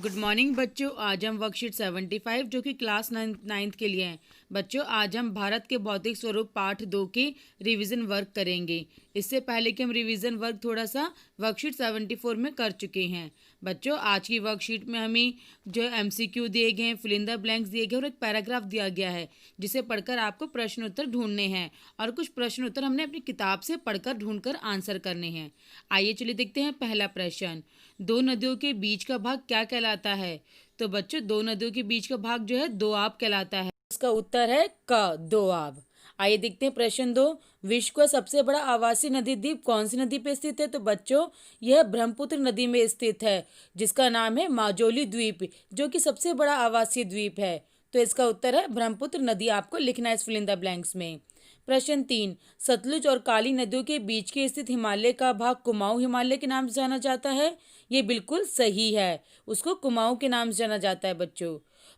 Good morning बच्चों। आज हम वर्कशीट 75 जो कि क्लास नाइन्थ के लिए हैं। बच्चों, आज हम भारत के भौतिक स्वरूप पाठ 2 की रिवीजन वर्क करेंगे। इससे पहले कि हम रिवीजन वर्क थोड़ा सा वर्कशीट 74 में कर चुके हैं। बच्चों, आज की वर्कशीट में हमें जो एमसीक्यू दिए गए हैं, फिल इन द ब्लैंक्स दिए गए और एक पैराग्राफ दिया गया है जिसे पढ़कर आपको प्रश्न उत्तर ढूंढने हैं और कुछ प्रश्न उत्तर हमने अपनी किताब से पढ़कर ढूंढकर आंसर करने हैं। आइए चलिए देखते हैं पहला प्रश्न। दो नदियों के बीच का भाग क्या कहलाता है? तो बच्चों, दो नदियों के बीच का भाग जो है दोआब कहलाता है। इसका उत्तर है क, दोआब। आइए देखते हैं प्रश्न 2। विश्व का सबसे बड़ा आवासीय नदी द्वीप कौन सी नदी पे स्थित है? तो बच्चों, यह ब्रह्मपुत्र नदी में स्थित है जिसका नाम है माजुली द्वीप, जो कि सबसे बड़ा आवासीय द्वीप है। तो इसका उत्तर है ब्रह्मपुत्र नदी। आपको लिखना है इस फिल इन द ब्लैंक्स में। प्रश्न 3। सतलुज और काली नदियों के बीच के स्थित हिमालय का भाग कुमाऊं हिमालय के नाम से जाना जाता है। ये बिल्कुल सही है, उसको कुमाऊं के नाम से जाना जाता है बच्चों।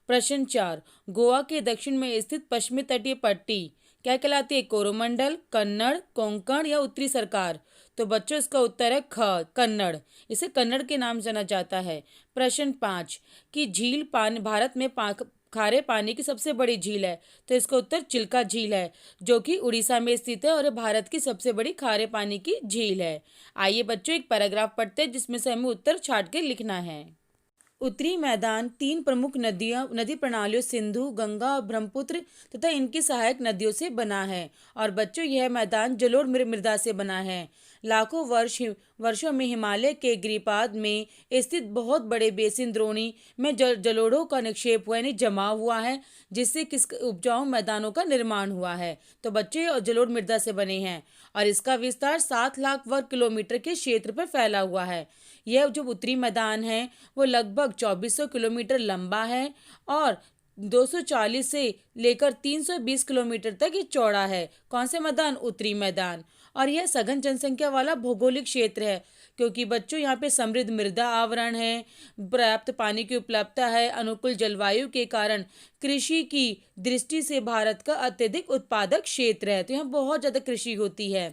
प्रश्न 4। गोवा के दक्षिण में स्थित पश्चिमी तटीय पट्टी क्या कहलाती है? कोरोमंडल, कन्नड़, कोंकण या उत्तरी सरकार? तो बच्चों, इसका उत्तर है ख, कन्नड़। इसे कन्नड़ के नाम जाना जाता है। प्रश्न 5 कि झील भारत में खारे पानी की सबसे बड़ी झील है। तो इसका उत्तर चिल्का झील है, जो कि उड़ीसा में स्थित है और भारत की सबसे बड़ी खारे पानी की झील है। आइए बच्चों, एक पैराग्राफ पढ़ते हैं जिसमें से हमें उत्तर छांट के लिखना है। उत्तरी मैदान तीन प्रमुख नदी प्रणालियों सिंधु, गंगा और ब्रह्मपुत्र तथा इनकी सहायक नदियों से बना है। और बच्चों, यह मैदान जलोढ़ मृदा से बना है। लाखों वर्षों में हिमालय के गिरिपाद में स्थित बहुत बड़े बेसिन द्रोणी में जलोढ़ों का निक्षेप हुआ, यानी जमा हुआ है, जिससे किस उपजाऊ मैदानों का निर्माण हुआ है। तो बच्चे और जलोढ़ मृदा से बने हैं और इसका विस्तार 7 लाख वर्ग किलोमीटर के क्षेत्र पर फैला हुआ है। यह जो उत्तरी मैदान है वो लगभग 2400 किलोमीटर लंबा है और 240 से लेकर 320 किलोमीटर तक ये चौड़ा है। कौन से मैदान? उत्तरी मैदान। और यह सघन जनसंख्या वाला भौगोलिक क्षेत्र है क्योंकि बच्चों, यहाँ पे समृद्ध मृदा आवरण है, पर्याप्त पानी की उपलब्धता है, अनुकूल जलवायु के कारण कृषि की दृष्टि से भारत का अत्यधिक उत्पादक क्षेत्र है। तो यहाँ बहुत ज़्यादा कृषि होती है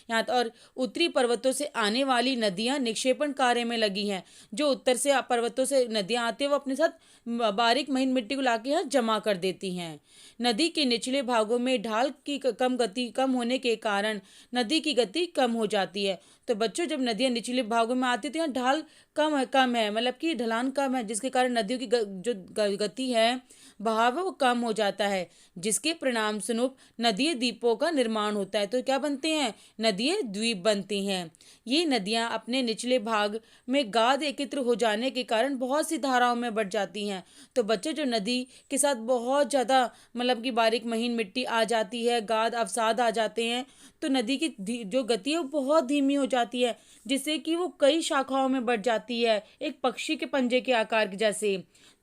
यहाँ तो। और उत्तरी पर्वतों से आने वाली नदियाँ निक्षेपण कार्य में लगी हैं। जो उत्तर से पर्वतों से नदियाँ आती हैं वो अपने साथ बारीक महीन मिट्टी को लाके यहाँ जमा कर देती हैं। नदी के निचले भागों में ढाल की कम होने के कारण नदी की गति कम हो जाती है। तो बच्चों, जब नदियाँ निचले भागों में आती है तो यहाँ ढाल कम है, मतलब कि ढलान कम है, जिसके कारण नदियों की जो गति है, बहाव है, वो कम हो जाता है, जिसके परिणाम स्वरूप नदीय द्वीपों का निर्माण होता है। तो क्या बनते हैं? नदीय द्वीप बनती हैं। ये नदियाँ अपने निचले भाग में गाद एकत्र हो जाने के कारण बहुत सी धाराओं में बढ़ जाती हैं। तो बच्चे, जो नदी के साथ बहुत ज़्यादा मतलब कि बारीक महीन मिट्टी आ जाती है, गाद अवसाद आ जाते हैं, तो नदी की जो गति है वो बहुत धीमी हो जाती है, जिससे कि वो कई शाखाओं में बढ़ जाती है, एक पक्षी के पंजे के आकार के जैसे।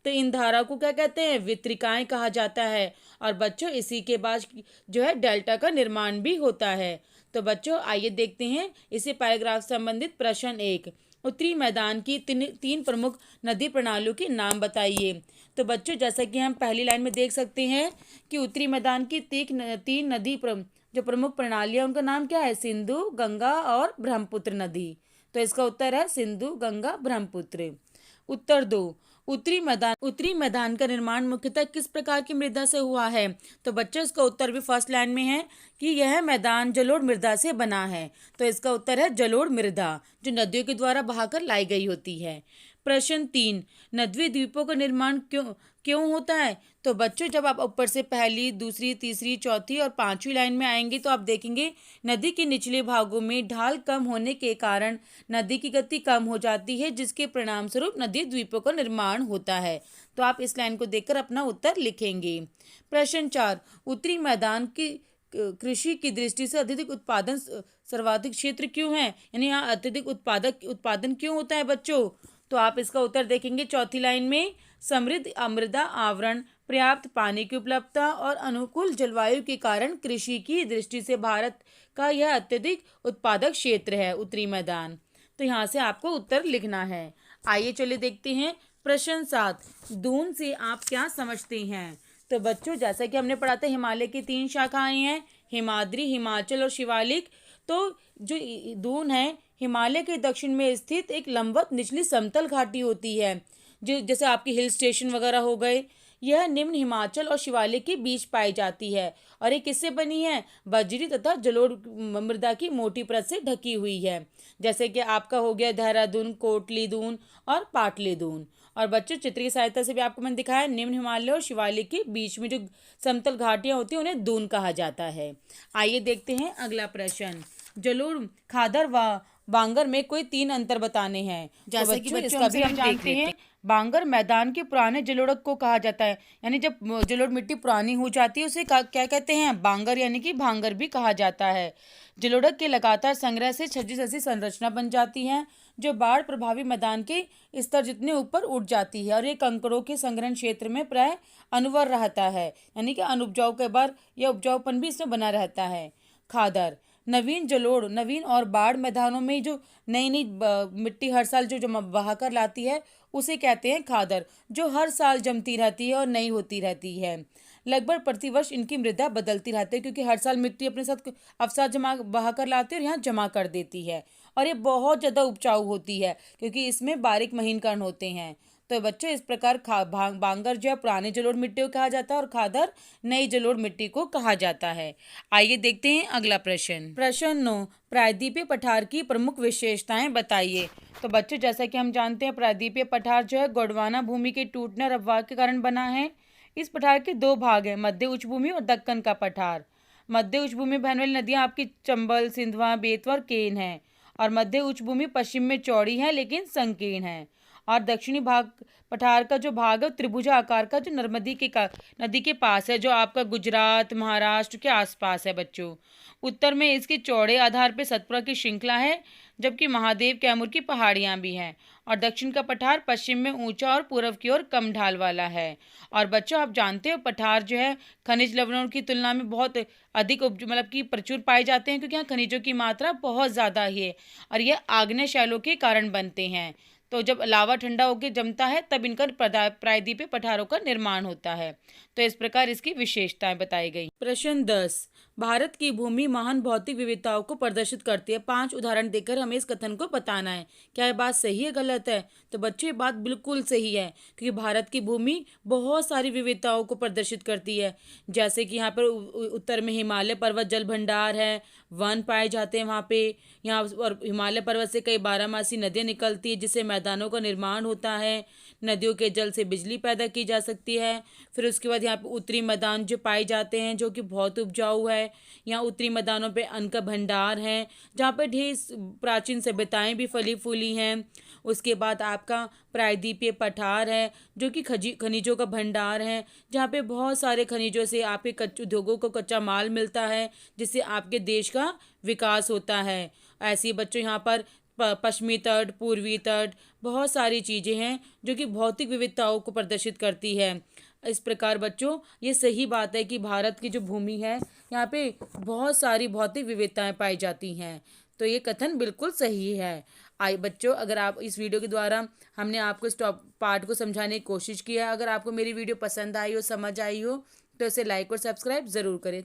तो इन धारा को क्या कहते हैं? वितरिकाएं कहा जाता है। और बच्चों, इसी के बाद जो है डेल्टा का निर्माण भी होता है। तो बच्चों, आइए देखते हैं इसी पैराग्राफ से संबंधित प्रश्न 1। उत्तरी मैदान की तीन प्रमुख नदी प्रणालियों के नाम बताइए। तो बच्चों, जैसा कि हम पहली लाइन में देख सकते हैं कि उत्तरी मैदान की तीन नदी जो प्रमुख प्रणालियां, उनका नाम क्या है? सिंधु, गंगा और ब्रह्मपुत्र नदी। तो इसका उत्तर है सिंधु, गंगा, ब्रह्मपुत्र। उत्तर 2। उत्तरी मैदान का निर्माण मुख्यतः किस प्रकार की मृदा से हुआ है? तो बच्चों, इसका उत्तर भी फर्स्ट लाइन में है कि यह मैदान जलोढ़ मृदा से बना है। तो इसका उत्तर है जलोढ़ मृदा, जो नदियों के द्वारा बहाकर लाई गई होती है। प्रश्न 3। नदवी द्वीपों का निर्माण क्यों होता है? तो बच्चों, जब आप ऊपर से पहली, दूसरी, तीसरी, चौथी और पांचवी लाइन में आएंगे तो आप देखेंगे नदी के निचले भागों में ढाल कम होने के कारण नदी की गति कम हो जाती है, जिसके परिणाम स्वरूप नदी द्वीपों का निर्माण होता है। तो आप इस लाइन को देखकर अपना उत्तर लिखेंगे। प्रश्न 4। उत्तरी मैदान की कृषि की दृष्टि से अत्यधिक उत्पादन सर्वाधिक क्षेत्र क्यों है, यानी यहाँ अत्यधिक उत्पादन क्यों होता है बच्चों? तो आप इसका उत्तर देखेंगे चौथी लाइन में। समृद्ध मृदा आवरण, पर्याप्त पानी की उपलब्धता और अनुकूल जलवायु के कारण कृषि की दृष्टि से भारत का यह अत्यधिक उत्पादक क्षेत्र है, उत्तरी मैदान। तो यहाँ से आपको उत्तर लिखना है। आइए चलिए देखते हैं प्रश्न 7। दून से आप क्या समझते हैं? तो बच्चों, जैसा कि हमने पढ़ा था, हिमालय की 3 शाखाएं हैं, हिमाद्री, हिमाचल और शिवालिक। तो जो दून है, हिमालय के दक्षिण में स्थित एक लंबवत निचली समतल घाटी होती है जो जैसे आपके हिल स्टेशन वगैरह हो गए। यह निम्न हिमाचल और शिवालिक के बीच पाई जाती है और ये किससे बनी है? बजरी तथा जलोढ़ मृदा की मोटी परत से ढकी हुई है। जैसे कि आपका हो गया देहरादून, कोटली दून और पाटली दून। और बच्चों चित्र की सहायता से भी आपको मैंने दिखाया, निम्न हिमालय और शिवालिक के बीच में जो समतल घाटियां होती हैं उन्हें दून कहा जाता है। आइए देखते हैं अगला प्रश्न। जलोढ़, खादर व बांगर में कोई 3 अंतर बताने हैं। जैसा कि बच्चों इसका भी हम जानते हैं, बांगर मैदान के पुराने जलोढ़ को कहा जाता है, यानी जब जलोढ़ मिट्टी पुरानी हो जाती है उसे क्या कहते हैं? बांगर, यानी कि भांगर भी कहा जाता है। जलोढ़ के लगातार संग्रह से छज्जी जैसी संरचना बन जाती है जो बाढ़ प्रभावी मैदान के स्तर जितने ऊपर उठ जाती है और ये कंकड़ों के संग्रहण क्षेत्र में प्राय अनुवर रहता है, यानी कि अनुपजाऊ के बाद यह उपजाऊपन भी इसमें बना रहता है। खादर, नवीन जलोढ़, नवीन और बाढ़ मैदानों में जो नई नई मिट्टी हर साल जो जमा बहा कर लाती है उसे कहते हैं खादर, जो हर साल जमती रहती है और नई होती रहती है। लगभग प्रतिवर्ष इनकी मृदा बदलती रहती है क्योंकि हर साल मिट्टी अपने साथ अवसाद जमा बहा कर लाती है और यहाँ जमा कर देती है और ये बहुत ज़्यादा उपजाऊ होती है क्योंकि इसमें बारीक महीन कण होते हैं। तो बच्चों इस प्रकार बांगर जो है पुराने जलोढ़ मिट्टी को कहा जाता है और खादर नई जलोढ़ मिट्टी को कहा जाता है। आइए देखते हैं अगला प्रश्न। प्रश्न 9, प्रायद्वीपीय पठार की प्रमुख विशेषताएं बताइए। तो बच्चों जैसा कि हम जानते हैं, प्रायद्वीपीय पठार जो है गोंडवाना भूमि के टूटने और अपवाह के कारण बना है। इस पठार के 2 भाग हैं, मध्य उच्च भूमि और दक्कन का पठार। मध्य उच्च भूमि में बहने वाली नदियां आपकी चंबल, सिंधवा, बेतवा और केन है और मध्य उच्च भूमि पश्चिम में चौड़ी है लेकिन संकीर्ण है। और दक्षिणी भाग पठार का जो भाग है त्रिभुजा आकार का जो नदी के पास है, जो आपका गुजरात, महाराष्ट्र के आसपास है बच्चों। उत्तर में इसके चौड़े आधार पर सतपुरा की श्रृंखला है, जबकि महादेव, कैमूर की पहाड़ियां भी हैं। और दक्षिण का पठार पश्चिम में ऊंचा और पूर्व की ओर कम ढाल वाला है। और बच्चों आप जानते हो पठार जो है खनिज लवणों की तुलना में बहुत अधिक मतलब कि प्रचुर पाए जाते हैं क्योंकि यहाँ खनिजों की मात्रा बहुत ज़्यादा ही है और ये आग्नेय शैलों के कारण बनते हैं। तो जब लावा ठंडा होकर जमता है तब इनका प्रायद्वीपीय पठारों का निर्माण होता है। तो इस प्रकार इसकी विशेषताएं बताई गई। प्रश्न 10, भारत की भूमि महान भौतिक विविधताओं को प्रदर्शित करती है। 5 उदाहरण देकर हमें इस कथन को बताना है। क्या ये बात सही है, गलत है? तो बच्चों ये बात बिल्कुल सही है क्योंकि भारत की भूमि बहुत सारी विविधताओं को प्रदर्शित करती है। जैसे कि यहाँ पर उत्तर में हिमालय पर्वत जल भंडार है, वन पाए जाते हैं वहाँ पे। यहाँ और हिमालय पर्वत से कई 12मासी नदियाँ निकलती है जिससे मैदानों का निर्माण होता है। नदियों के जल से बिजली पैदा की जा सकती है। फिर उसके बाद यहाँ पे उत्तरी मैदान जो पाए जाते हैं जो कि बहुत उपजाऊ है। यहाँ उत्तरी मैदानों पे अन्न का भंडार है जहाँ पे ढेर प्राचीन सभ्यताएं भी फली फूली हैं। उसके बाद आपका प्रायद्वीपीय पठार है जो कि खनिजों का भंडार है, जहाँ पे बहुत सारे खनिजों से आपके उद्योगों को कच्चा माल मिलता है जिससे आपके देश का विकास होता है। ऐसे ही बच्चों यहाँ पर पश्चिमी तट, पूर्वी तट, बहुत सारी चीज़ें हैं जो कि भौतिक विविधताओं को प्रदर्शित करती है। इस प्रकार बच्चों ये सही बात है कि भारत की जो भूमि है यहाँ पे बहुत सारी भौतिक विविधताएं पाई जाती हैं। तो ये कथन बिल्कुल सही है। आइए बच्चों, अगर आप इस वीडियो के द्वारा हमने आपको इस पार्ट को समझाने की कोशिश की है, अगर आपको मेरी वीडियो पसंद आई हो, समझ आई हो, तो इसे लाइक और सब्सक्राइब ज़रूर करें।